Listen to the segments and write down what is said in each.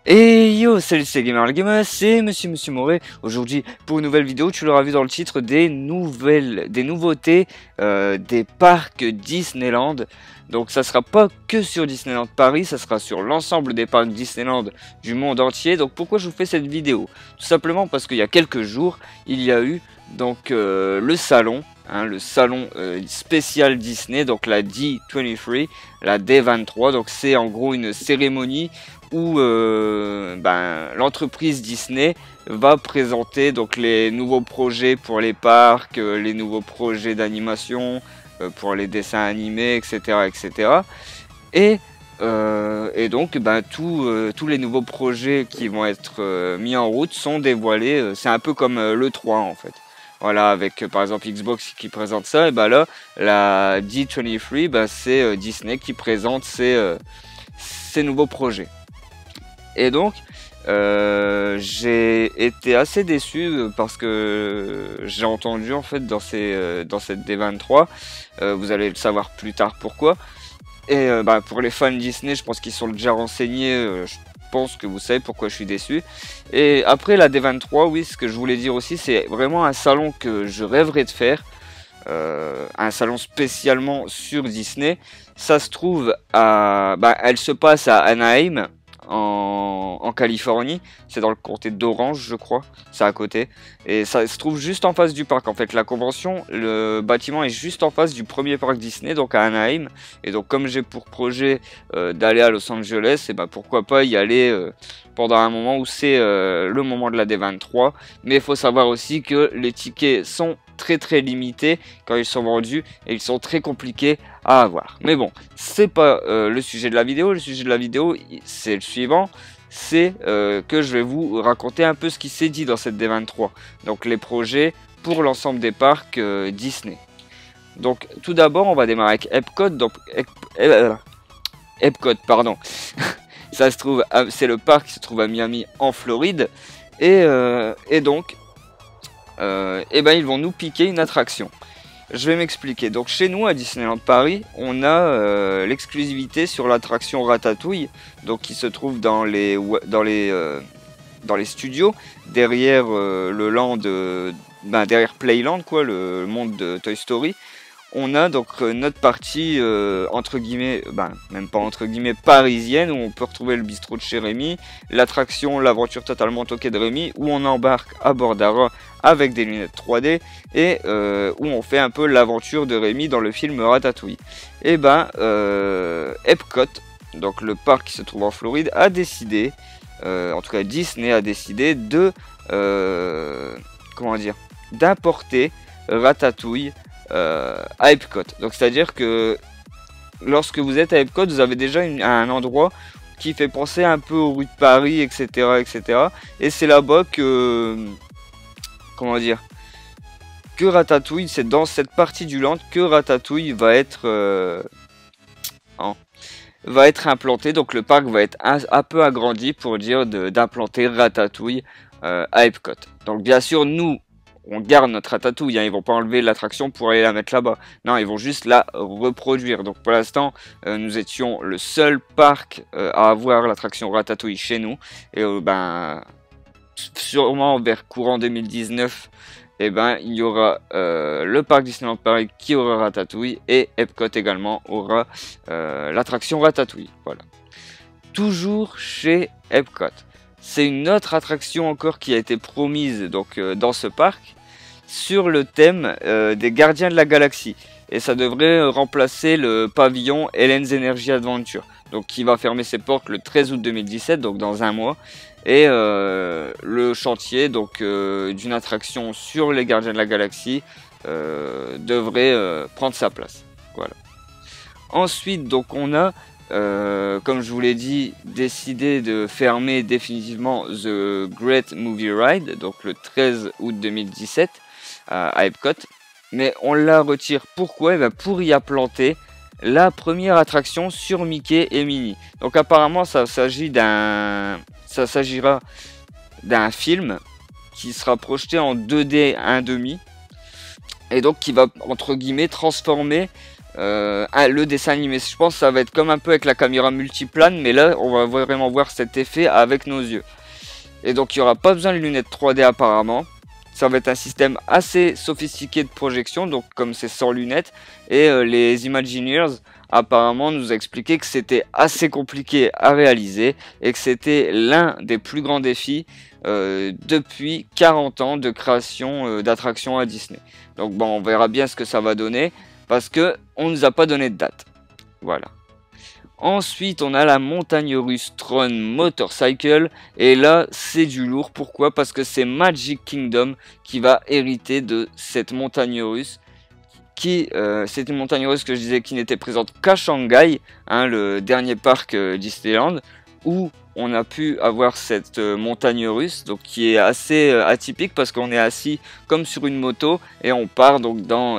Et yo, salut, c'est Gamer le Gamer, c'est Monsieur Moret. Aujourd'hui, pour une nouvelle vidéo, tu l'auras vu dans le titre, des nouveautés des parcs Disneyland. Donc ça sera pas que sur Disneyland Paris, ça sera sur l'ensemble des parcs Disneyland du monde entier. Donc pourquoi je vous fais cette vidéo? Tout simplement parce qu'il y a quelques jours, il y a eu donc le salon spécial Disney, donc la D23, la D23. Donc c'est en gros une cérémonie où l'entreprise Disney va présenter donc les nouveaux projets pour les parcs, les nouveaux projets d'animation pour les dessins animés, etc., etc. Et donc tous les nouveaux projets qui vont être mis en route sont dévoilés. C'est un peu comme l'E3 en fait. Voilà, avec par exemple Xbox qui présente ça, et là la D23, c'est Disney qui présente ses nouveaux projets. Et donc j'ai été assez déçu parce que j'ai entendu en fait dans cette D23, vous allez le savoir plus tard pourquoi. Et pour les fans Disney, je pense qu'ils sont déjà renseignés, je pense que vous savez pourquoi je suis déçu. Et après la D23, oui, ce que je voulais dire aussi, c'est vraiment un salon que je rêverais de faire. Un salon spécialement sur Disney. Ça se trouve elle se passe à Anaheim en Californie, c'est dans le comté d'Orange je crois, c'est à côté, et ça se trouve juste en face du parc en fait. La convention, le bâtiment est juste en face du premier parc Disney, donc à Anaheim, et donc comme j'ai pour projet d'aller à Los Angeles, et pourquoi pas y aller pendant un moment où c'est le moment de la D23, mais il faut savoir aussi que les tickets sont très limités quand ils sont vendus et ils sont très compliqués à avoir. Mais bon, c'est pas le sujet de la vidéo. Le sujet de la vidéo, c'est le suivant, c'est que je vais vous raconter un peu ce qui s'est dit dans cette D23, donc les projets pour l'ensemble des parcs Disney. Donc tout d'abord on va démarrer avec Epcot. Donc Epcot, pardon. Ça se trouve, c'est le parc qui se trouve à Miami en Floride, et donc ils vont nous piquer une attraction. Je vais m'expliquer. Donc chez nous à Disneyland Paris, on a l'exclusivité sur l'attraction Ratatouille, donc qui se trouve dans les studios derrière le land, derrière Playland quoi, le monde de Toy Story. On a donc notre partie entre guillemets, même pas entre guillemets, parisienne, où on peut retrouver le bistrot de chez Rémi, l'attraction l'aventure totalement toquée de Rémi, où on embarque à bord d'Ara avec des lunettes 3D, et où on fait un peu l'aventure de Rémi dans le film Ratatouille. Et Epcot, donc le parc qui se trouve en Floride, a décidé, en tout cas Disney a décidé de d'importer Ratatouille à Epcot. Donc c'est à dire que lorsque vous êtes à Epcot, vous avez déjà un endroit qui fait penser un peu aux rues de Paris, etc., etc. Et c'est là-bas que que Ratatouille, c'est dans cette partie du land que Ratatouille va être implanté. Donc le parc va être un peu agrandi pour dire d'implanter Ratatouille à Epcot. Donc bien sûr nous on garde notre Ratatouille, hein, ils vont pas enlever l'attraction pour aller la mettre là-bas. Non, ils vont juste la reproduire. Donc pour l'instant, nous étions le seul parc à avoir l'attraction Ratatouille chez nous. Et sûrement vers courant 2019, il y aura le parc Disneyland Paris qui aura Ratatouille, et Epcot également aura l'attraction Ratatouille. Voilà. Toujours chez Epcot. C'est une autre attraction encore qui a été promise donc dans ce parc, sur le thème des Gardiens de la Galaxie. Et ça devrait remplacer le pavillon Ellen's Energy Adventure, donc qui va fermer ses portes le 13 août 2017, donc dans un mois. Et le chantier donc d'une attraction sur les Gardiens de la Galaxie devrait prendre sa place. Voilà. Ensuite, donc on a comme je vous l'ai dit, décidé de fermer définitivement The Great Movie Ride, donc le 13 août 2017 à Epcot. Mais on la retire. Pourquoi? Pour y implanter la première attraction sur Mickey et Minnie. Donc apparemment ça s'agira d'un film qui sera projeté en 2D 1/2, et donc qui va entre guillemets transformer le dessin animé. Je pense que ça va être comme un peu avec la caméra multiplane, mais là on va vraiment voir cet effet avec nos yeux. Et donc il n'y aura pas besoin de lunettes 3D apparemment. Ça va être un système assez sophistiqué de projection, donc comme c'est sans lunettes. Et les Imagineers apparemment nous a expliqué que c'était assez compliqué à réaliser et que c'était l'un des plus grands défis depuis 40 ans de création d'attractions à Disney. Donc bon, on verra bien ce que ça va donner parce que on nous a pas donné de date. Voilà. Ensuite, on a la montagne russe Tron Motorcycle. Et là, c'est du lourd. Pourquoi? Parce que c'est Magic Kingdom qui va hériter de cette montagne russe. C'est une montagne russe que je disais qui n'était présente qu'à Shanghai, hein, le dernier parc Disneyland, où on a pu avoir cette montagne russe, donc qui est assez atypique parce qu'on est assis comme sur une moto et on part donc dans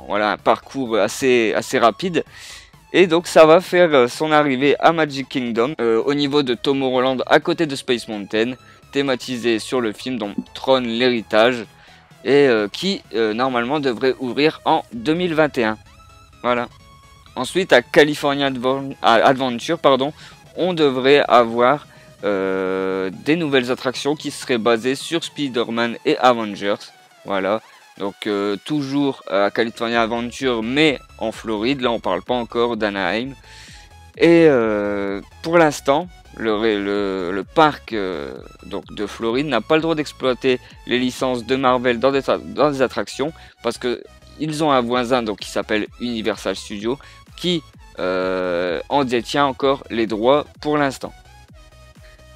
voilà, un parcours assez rapide. Et donc ça va faire son arrivée à Magic Kingdom au niveau de Tomorrowland à côté de Space Mountain, thématisé sur le film donc Tron l'héritage et qui normalement devrait ouvrir en 2021. Voilà. Ensuite à California Adventure, pardon, on devrait avoir des nouvelles attractions qui seraient basées sur Spider-Man et Avengers. Voilà. Donc toujours à California Adventure mais en Floride, là on parle pas encore d'Anaheim. Et pour l'instant, le parc donc de Floride n'a pas le droit d'exploiter les licences de Marvel dans des attractions parce que ils ont un voisin donc qui s'appelle Universal Studios qui en détient encore les droits pour l'instant.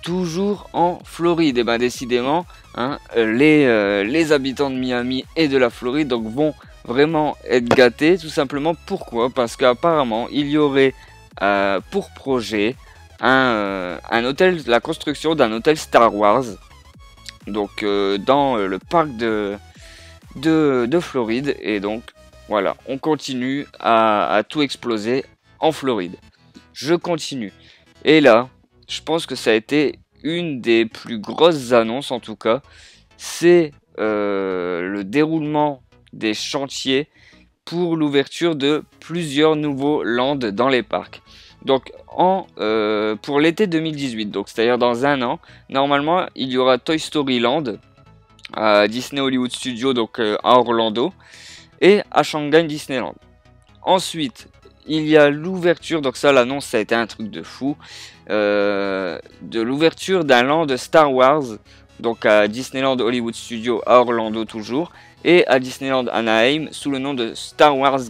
Toujours en Floride, et ben décidément, hein, les habitants de Miami et de la Floride donc vont vraiment être gâtés, tout simplement. Pourquoi? Parce qu'apparemment il y aurait pour projet un hôtel, la construction d'un hôtel Star Wars, donc dans le parc de Floride. Et donc voilà, on continue à tout exploser en Floride. Je continue. Et là, je pense que ça a été une des plus grosses annonces en tout cas. C'est le déroulement des chantiers pour l'ouverture de plusieurs nouveaux lands dans les parcs. Donc pour l'été 2018, donc c'est-à-dire dans un an, normalement il y aura Toy Story Land à Disney Hollywood Studios, donc à Orlando, et à Shanghai Disneyland. Ensuite, il y a l'ouverture, donc ça l'annonce ça a été un truc de fou, de l'ouverture d'un land de Star Wars, donc à Disneyland Hollywood Studios à Orlando toujours, et à Disneyland Anaheim sous le nom de Star Wars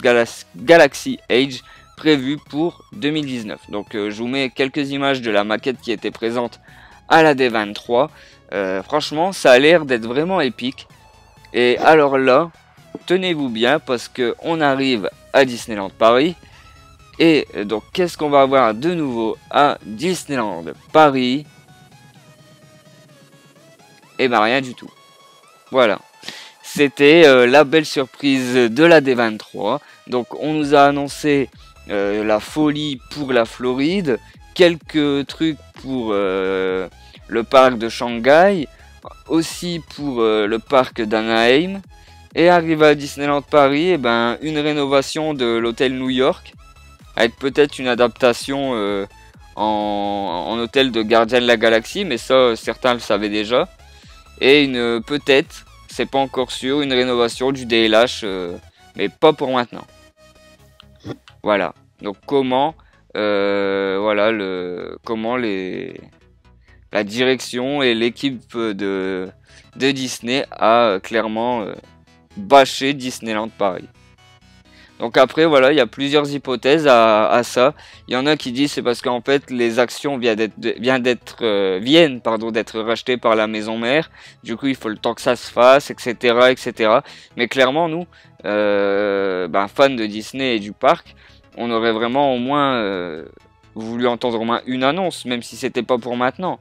Galaxy Edge, prévu pour 2019. Donc je vous mets quelques images de la maquette qui était présente à la D23. Franchement ça a l'air d'être vraiment épique. Et alors là, tenez-vous bien parce que on arrive à Disneyland Paris. Et donc qu'est-ce qu'on va avoir de nouveau à Disneyland Paris? Et ben rien du tout. Voilà. C'était la belle surprise de la D23. Donc on nous a annoncé la folie pour la Floride, quelques trucs pour le parc de Shanghai, aussi pour le parc d'Anaheim. Et arrivé à Disneyland Paris, et ben, une rénovation de l'hôtel New York, avec peut-être une adaptation en hôtel de Gardien de la Galaxie, mais ça certains le savaient déjà. Et peut-être, c'est pas encore sûr, une rénovation du DLH, mais pas pour maintenant. Voilà. Donc comment, voilà comment la direction et l'équipe de Disney a clairement bâché Disneyland Paris. Donc après voilà, il y a plusieurs hypothèses à ça. Il y en a qui disent c'est parce qu'en fait les actions viennent d'être rachetées par la maison mère. Du coup il faut le temps que ça se fasse, etc., etc. Mais clairement nous, fans de Disney et du parc, on aurait vraiment au moins voulu entendre au moins une annonce, même si c'était pas pour maintenant.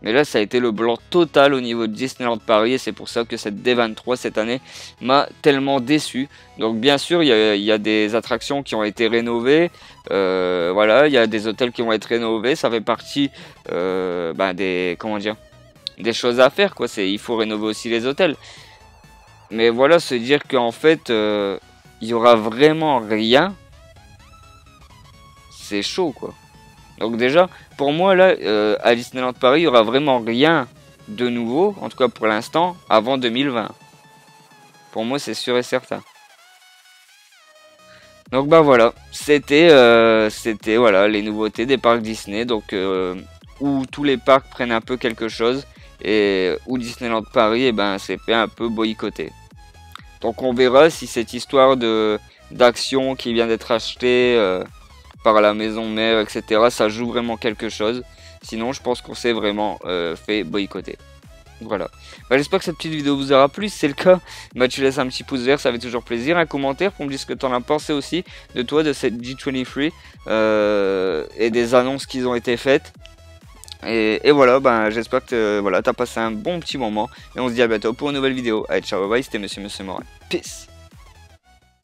Mais là, ça a été le blanc total au niveau de Disneyland Paris et c'est pour ça que cette D23 cette année m'a tellement déçu. Donc bien sûr, il y a des attractions qui ont été rénovées, voilà, il y a des hôtels qui vont être rénovés, ça fait partie des choses à faire quoi. Il faut rénover aussi les hôtels. Mais voilà, se dire qu'en fait il y aura vraiment rien, c'est chaud quoi. Donc déjà, pour moi là, à Disneyland Paris, il y aura vraiment rien de nouveau, en tout cas pour l'instant, avant 2020. Pour moi, c'est sûr et certain. Donc bah voilà, c'était voilà les nouveautés des parcs Disney, donc où tous les parcs prennent un peu quelque chose et où Disneyland Paris, et ben s'est fait un peu boycotter. Donc on verra si cette histoire de d'action qui vient d'être achetée par la maison mère, etc., ça joue vraiment quelque chose. Sinon, je pense qu'on s'est vraiment fait boycotter. Voilà. Bah, j'espère que cette petite vidéo vous aura plu. Si c'est le cas, bah, tu laisses un petit pouce vert, ça fait toujours plaisir. Un commentaire pour me dire ce que tu en as pensé aussi de toi, de cette D23 et des annonces qui ont été faites. Et voilà, bah, j'espère que voilà, tu as passé un bon petit moment. Et on se dit à bientôt pour une nouvelle vidéo. Allez, ciao, bye bye, c'était Monsieur Morin. Peace.